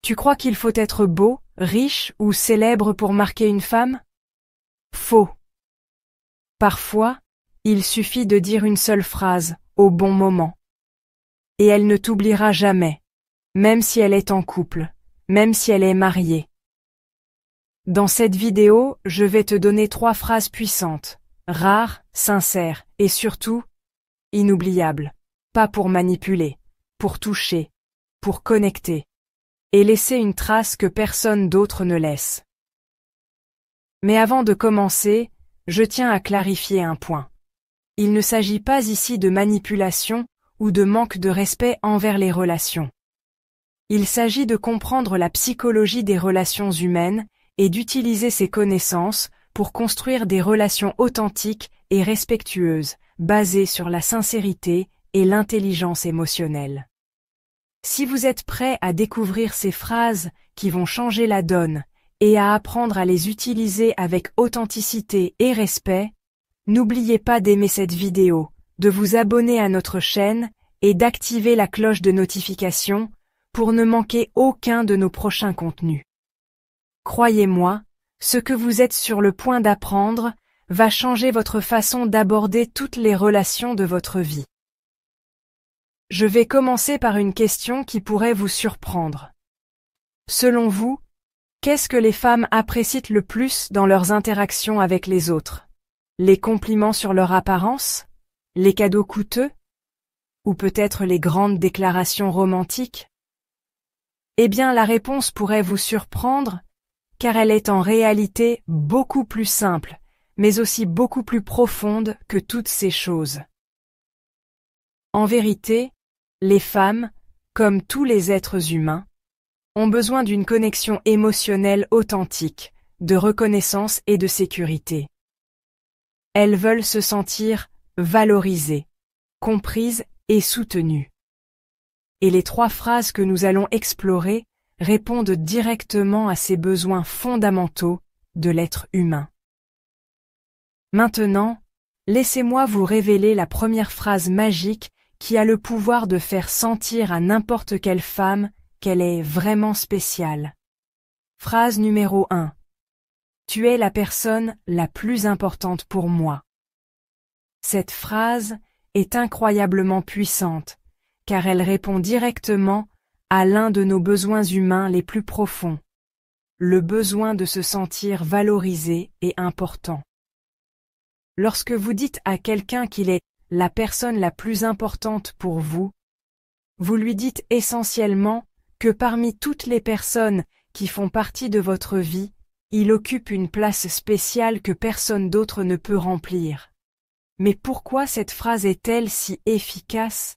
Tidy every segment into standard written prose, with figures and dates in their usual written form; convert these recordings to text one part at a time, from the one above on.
Tu crois qu'il faut être beau, riche ou célèbre pour marquer une femme? Faux. Parfois, il suffit de dire une seule phrase, au bon moment. Et elle ne t'oubliera jamais, même si elle est en couple, même si elle est mariée. Dans cette vidéo, je vais te donner 3 phrases puissantes, rares, sincères et surtout, inoubliables. Pas pour manipuler, pour toucher, pour connecter. Et laisser une trace que personne d'autre ne laisse. Mais avant de commencer, je tiens à clarifier un point. Il ne s'agit pas ici de manipulation ou de manque de respect envers les relations. Il s'agit de comprendre la psychologie des relations humaines et d'utiliser ces connaissances pour construire des relations authentiques et respectueuses, basées sur la sincérité et l'intelligence émotionnelle. Si vous êtes prêt à découvrir ces phrases qui vont changer la donne et à apprendre à les utiliser avec authenticité et respect, n'oubliez pas d'aimer cette vidéo, de vous abonner à notre chaîne et d'activer la cloche de notification pour ne manquer aucun de nos prochains contenus. Croyez-moi, ce que vous êtes sur le point d'apprendre va changer votre façon d'aborder toutes les relations de votre vie. Je vais commencer par une question qui pourrait vous surprendre. Selon vous, qu'est-ce que les femmes apprécient le plus dans leurs interactions avec les autres? Les compliments sur leur apparence? Les cadeaux coûteux? Ou peut-être les grandes déclarations romantiques? Eh bien, la réponse pourrait vous surprendre, car elle est en réalité beaucoup plus simple, mais aussi beaucoup plus profonde que toutes ces choses. En vérité, les femmes, comme tous les êtres humains, ont besoin d'une connexion émotionnelle authentique, de reconnaissance et de sécurité. Elles veulent se sentir valorisées, comprises et soutenues. Et les 3 phrases que nous allons explorer répondent directement à ces besoins fondamentaux de l'être humain. Maintenant, laissez-moi vous révéler la première phrase magique qui a le pouvoir de faire sentir à n'importe quelle femme qu'elle est vraiment spéciale. Phrase numéro 1. Tu es la personne la plus importante pour moi. Cette phrase est incroyablement puissante, car elle répond directement à l'un de nos besoins humains les plus profonds, le besoin de se sentir valorisé et important. Lorsque vous dites à quelqu'un qu'il est la personne la plus importante pour vous, vous lui dites essentiellement que parmi toutes les personnes qui font partie de votre vie, il occupe une place spéciale que personne d'autre ne peut remplir. Mais pourquoi cette phrase est-elle si efficace?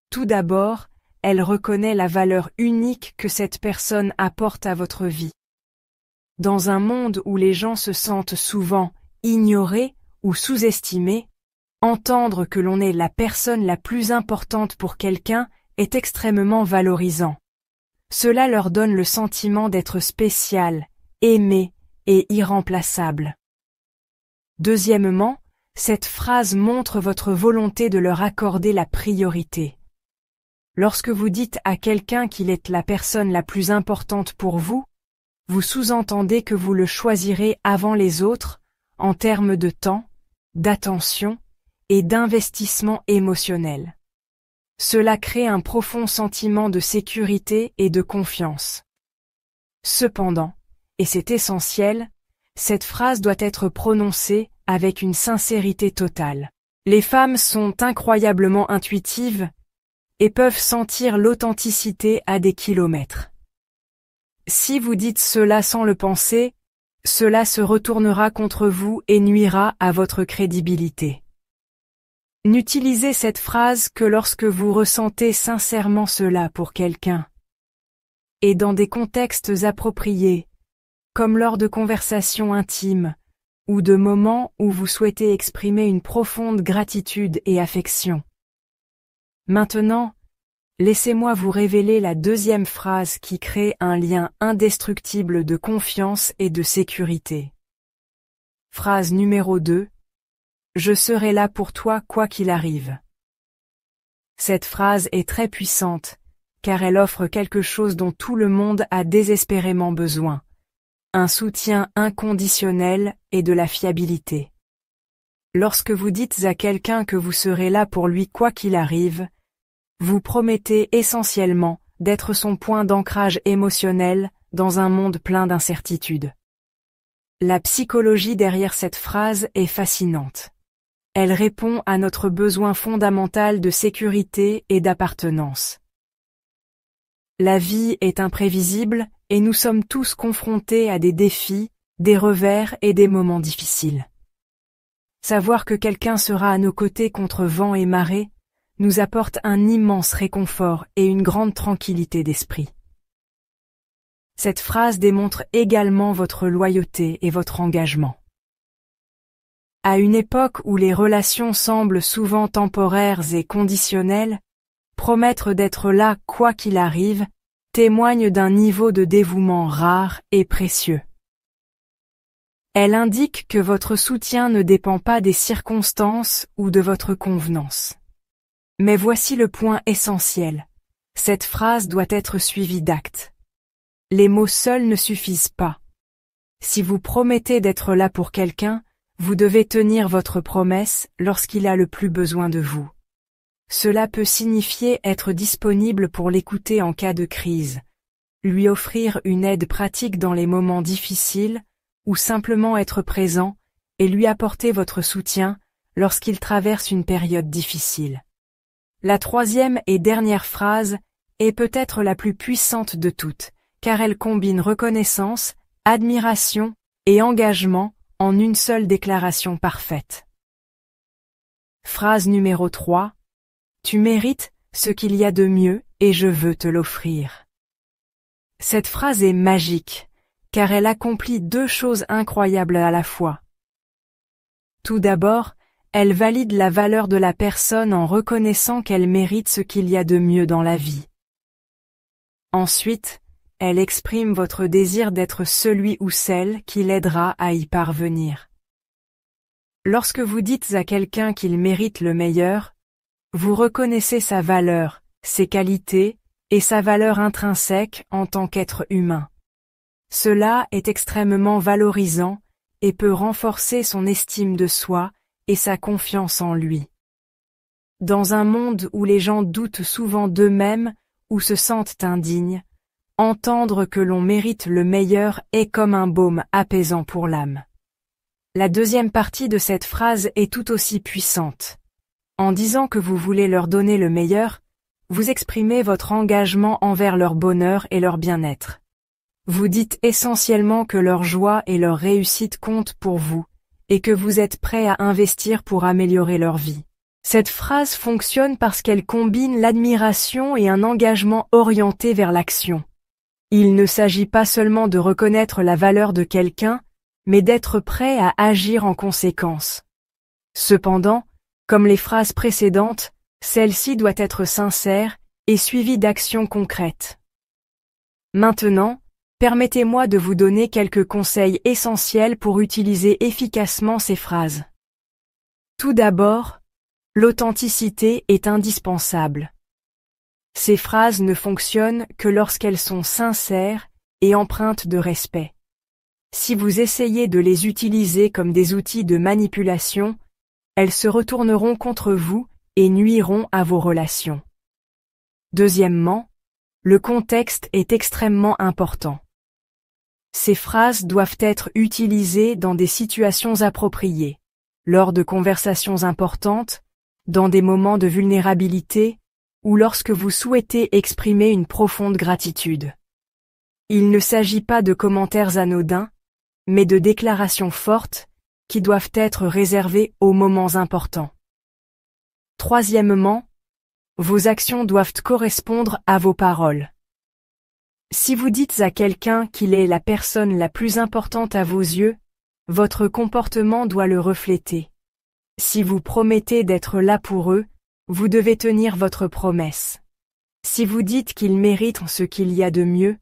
Tout d'abord, elle reconnaît la valeur unique que cette personne apporte à votre vie. Dans un monde où les gens se sentent souvent ignorés ou sous-estimés, entendre que l'on est la personne la plus importante pour quelqu'un est extrêmement valorisant. Cela leur donne le sentiment d'être spécial, aimé et irremplaçable. Deuxièmement, cette phrase montre votre volonté de leur accorder la priorité. Lorsque vous dites à quelqu'un qu'il est la personne la plus importante pour vous, vous sous-entendez que vous le choisirez avant les autres en termes de temps, d'attention et d'investissement émotionnel. Cela crée un profond sentiment de sécurité et de confiance. Cependant, et c'est essentiel, cette phrase doit être prononcée avec une sincérité totale. Les femmes sont incroyablement intuitives et peuvent sentir l'authenticité à des kilomètres. Si vous dites cela sans le penser, cela se retournera contre vous et nuira à votre crédibilité. N'utilisez cette phrase que lorsque vous ressentez sincèrement cela pour quelqu'un. Et dans des contextes appropriés, comme lors de conversations intimes, ou de moments où vous souhaitez exprimer une profonde gratitude et affection. Maintenant, laissez-moi vous révéler la deuxième phrase qui crée un lien indestructible de confiance et de sécurité. Phrase numéro 2. Je serai là pour toi quoi qu'il arrive. Cette phrase est très puissante, car elle offre quelque chose dont tout le monde a désespérément besoin. Un soutien inconditionnel et de la fiabilité. Lorsque vous dites à quelqu'un que vous serez là pour lui quoi qu'il arrive, vous promettez essentiellement d'être son point d'ancrage émotionnel dans un monde plein d'incertitudes. La psychologie derrière cette phrase est fascinante. Elle répond à notre besoin fondamental de sécurité et d'appartenance. La vie est imprévisible et nous sommes tous confrontés à des défis, des revers et des moments difficiles. Savoir que quelqu'un sera à nos côtés contre vent et marée nous apporte un immense réconfort et une grande tranquillité d'esprit. Cette phrase démontre également votre loyauté et votre engagement. À une époque où les relations semblent souvent temporaires et conditionnelles, promettre d'être là quoi qu'il arrive témoigne d'un niveau de dévouement rare et précieux. Elle indique que votre soutien ne dépend pas des circonstances ou de votre convenance. Mais voici le point essentiel. Cette phrase doit être suivie d'actes. Les mots seuls ne suffisent pas. Si vous promettez d'être là pour quelqu'un, vous devez tenir votre promesse lorsqu'il a le plus besoin de vous. Cela peut signifier être disponible pour l'écouter en cas de crise, lui offrir une aide pratique dans les moments difficiles, ou simplement être présent et lui apporter votre soutien lorsqu'il traverse une période difficile. La troisième et dernière phrase est peut-être la plus puissante de toutes, car elle combine reconnaissance, admiration et engagement en une seule déclaration parfaite. Phrase numéro 3. Tu mérites ce qu'il y a de mieux et je veux te l'offrir. Cette phrase est magique, car elle accomplit deux choses incroyables à la fois. Tout d'abord, elle valide la valeur de la personne en reconnaissant qu'elle mérite ce qu'il y a de mieux dans la vie. Ensuite, elle exprime votre désir d'être celui ou celle qui l'aidera à y parvenir. Lorsque vous dites à quelqu'un qu'il mérite le meilleur, vous reconnaissez sa valeur, ses qualités et sa valeur intrinsèque en tant qu'être humain. Cela est extrêmement valorisant et peut renforcer son estime de soi et sa confiance en lui. Dans un monde où les gens doutent souvent d'eux-mêmes ou se sentent indignes, entendre que l'on mérite le meilleur est comme un baume apaisant pour l'âme. La deuxième partie de cette phrase est tout aussi puissante. En disant que vous voulez leur donner le meilleur, vous exprimez votre engagement envers leur bonheur et leur bien-être. Vous dites essentiellement que leur joie et leur réussite comptent pour vous, et que vous êtes prêt à investir pour améliorer leur vie. Cette phrase fonctionne parce qu'elle combine l'admiration et un engagement orienté vers l'action. Il ne s'agit pas seulement de reconnaître la valeur de quelqu'un, mais d'être prêt à agir en conséquence. Cependant, comme les phrases précédentes, celle-ci doit être sincère et suivie d'actions concrètes. Maintenant, permettez-moi de vous donner quelques conseils essentiels pour utiliser efficacement ces phrases. Tout d'abord, l'authenticité est indispensable. Ces phrases ne fonctionnent que lorsqu'elles sont sincères et empreintes de respect. Si vous essayez de les utiliser comme des outils de manipulation, elles se retourneront contre vous et nuiront à vos relations. Deuxièmement, le contexte est extrêmement important. Ces phrases doivent être utilisées dans des situations appropriées, lors de conversations importantes, dans des moments de vulnérabilité, ou lorsque vous souhaitez exprimer une profonde gratitude. Il ne s'agit pas de commentaires anodins, mais de déclarations fortes, qui doivent être réservées aux moments importants. Troisièmement, vos actions doivent correspondre à vos paroles. Si vous dites à quelqu'un qu'il est la personne la plus importante à vos yeux, votre comportement doit le refléter. Si vous promettez d'être là pour eux, vous devez tenir votre promesse. Si vous dites qu'ils méritent ce qu'il y a de mieux,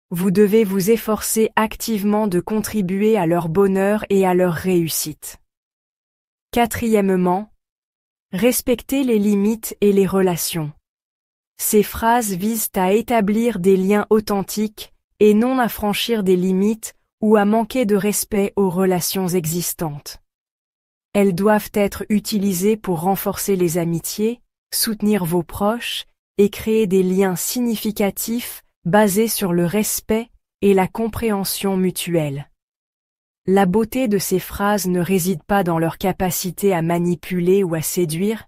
vous devez vous efforcer activement de contribuer à leur bonheur et à leur réussite. Quatrièmement, respectez les limites et les relations. Ces phrases visent à établir des liens authentiques et non à franchir des limites ou à manquer de respect aux relations existantes. Elles doivent être utilisées pour renforcer les amitiés, soutenir vos proches et créer des liens significatifs basés sur le respect et la compréhension mutuelle. La beauté de ces phrases ne réside pas dans leur capacité à manipuler ou à séduire,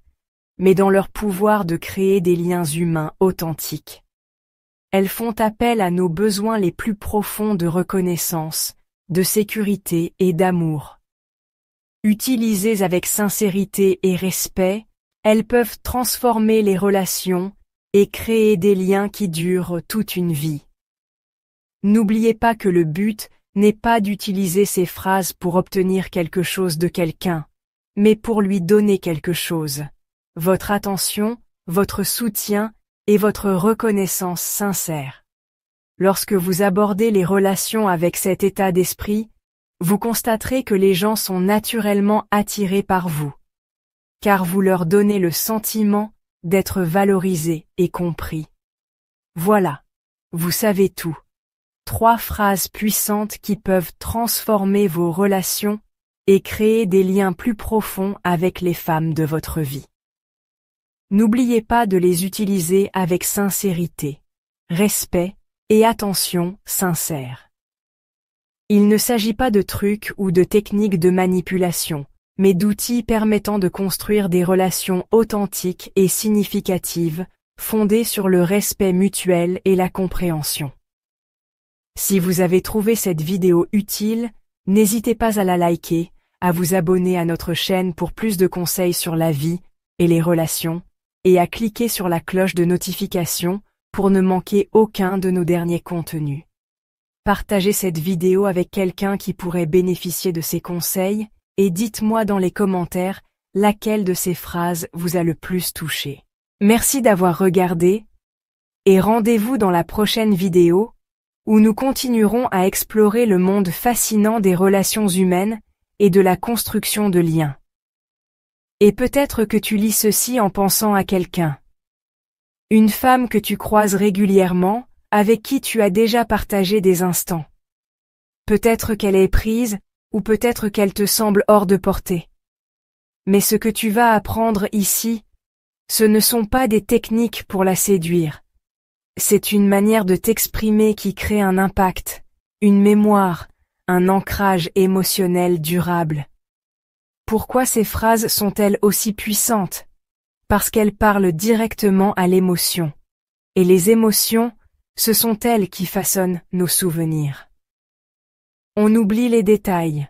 mais dans leur pouvoir de créer des liens humains authentiques. Elles font appel à nos besoins les plus profonds de reconnaissance, de sécurité et d'amour. Utilisées avec sincérité et respect, elles peuvent transformer les relations et créer des liens qui durent toute une vie. N'oubliez pas que le but n'est pas d'utiliser ces phrases pour obtenir quelque chose de quelqu'un, mais pour lui donner quelque chose. Votre attention, votre soutien et votre reconnaissance sincère. Lorsque vous abordez les relations avec cet état d'esprit, vous constaterez que les gens sont naturellement attirés par vous, car vous leur donnez le sentiment d'être valorisés et compris. Voilà, vous savez tout. 3 phrases puissantes qui peuvent transformer vos relations et créer des liens plus profonds avec les femmes de votre vie. N'oubliez pas de les utiliser avec sincérité, respect et attention sincère. Il ne s'agit pas de trucs ou de techniques de manipulation, mais d'outils permettant de construire des relations authentiques et significatives, fondées sur le respect mutuel et la compréhension. Si vous avez trouvé cette vidéo utile, n'hésitez pas à la liker, à vous abonner à notre chaîne pour plus de conseils sur la vie et les relations, et à cliquer sur la cloche de notification pour ne manquer aucun de nos derniers contenus. Partagez cette vidéo avec quelqu'un qui pourrait bénéficier de ces conseils, et dites-moi dans les commentaires laquelle de ces phrases vous a le plus touché. Merci d'avoir regardé, et rendez-vous dans la prochaine vidéo, où nous continuerons à explorer le monde fascinant des relations humaines et de la construction de liens. Et peut-être que tu lis ceci en pensant à quelqu'un. Une femme que tu croises régulièrement, avec qui tu as déjà partagé des instants. Peut-être qu'elle est prise, ou peut-être qu'elle te semble hors de portée. Mais ce que tu vas apprendre ici, ce ne sont pas des techniques pour la séduire. C'est une manière de t'exprimer qui crée un impact, une mémoire, un ancrage émotionnel durable. Pourquoi ces phrases sont-elles aussi puissantes? Parce qu'elles parlent directement à l'émotion. Et les émotions, ce sont elles qui façonnent nos souvenirs. On oublie les détails.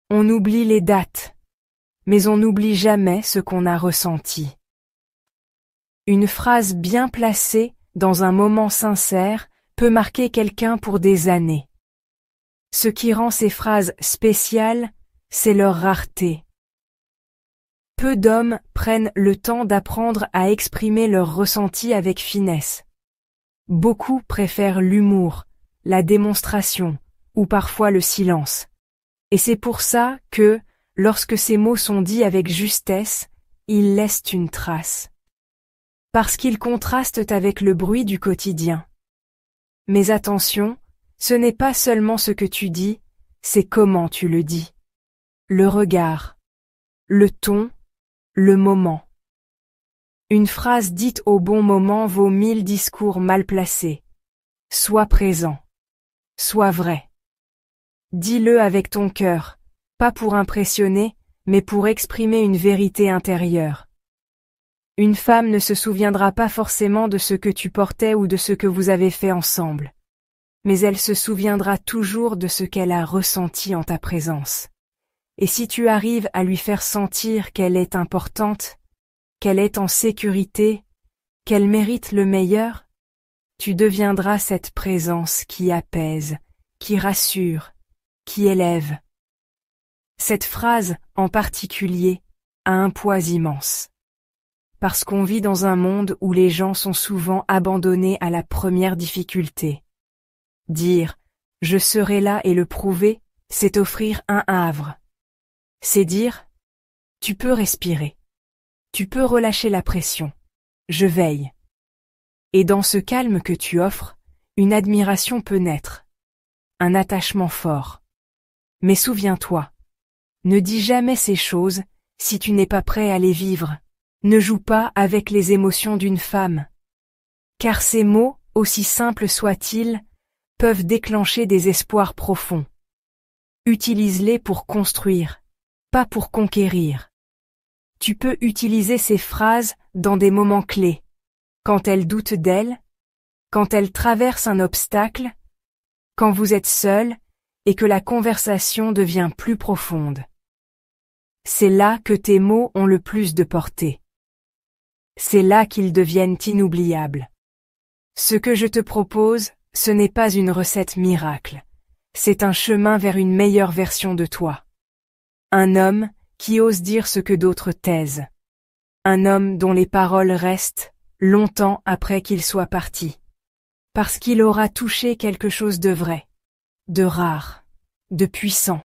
On oublie les dates. Mais on n'oublie jamais ce qu'on a ressenti. Une phrase bien placée, dans un moment sincère, peut marquer quelqu'un pour des années. Ce qui rend ces phrases spéciales, c'est leur rareté. Peu d'hommes prennent le temps d'apprendre à exprimer leurs ressentis avec finesse. Beaucoup préfèrent l'humour, la démonstration, ou parfois le silence. Et c'est pour ça que, lorsque ces mots sont dits avec justesse, ils laissent une trace. Parce qu'ils contrastent avec le bruit du quotidien. Mais attention, ce n'est pas seulement ce que tu dis, c'est comment tu le dis. Le regard, le ton, le moment. Une phrase dite au bon moment vaut 1000 discours mal placés. Sois présent. Sois vrai. Dis-le avec ton cœur, pas pour impressionner, mais pour exprimer une vérité intérieure. Une femme ne se souviendra pas forcément de ce que tu portais ou de ce que vous avez fait ensemble. Mais elle se souviendra toujours de ce qu'elle a ressenti en ta présence. Et si tu arrives à lui faire sentir qu'elle est importante, qu'elle est en sécurité, qu'elle mérite le meilleur, tu deviendras cette présence qui apaise, qui rassure, qui élève. Cette phrase, en particulier, a un poids immense. Parce qu'on vit dans un monde où les gens sont souvent abandonnés à la première difficulté. Dire « je serai là et le prouver », c'est offrir un havre. C'est dire « tu peux respirer. Tu peux relâcher la pression. Je veille. Et dans ce calme que tu offres, une admiration peut naître. Un attachement fort. Mais souviens-toi. Ne dis jamais ces choses, si tu n'es pas prêt à les vivre. Ne joue pas avec les émotions d'une femme. Car ces mots, aussi simples soient-ils, peuvent déclencher des espoirs profonds. Utilise-les pour construire, pas pour conquérir. Tu peux utiliser ces phrases dans des moments clés. Quand elle doute d'elle, quand elle traverse un obstacle, quand vous êtes seul et que la conversation devient plus profonde. C'est là que tes mots ont le plus de portée. C'est là qu'ils deviennent inoubliables. Ce que je te propose, ce n'est pas une recette miracle. C'est un chemin vers une meilleure version de toi. Un homme qui ose dire ce que d'autres taisent. Un homme dont les paroles restent longtemps après qu'il soit parti. Parce qu'il aura touché quelque chose de vrai, de rare, de puissant.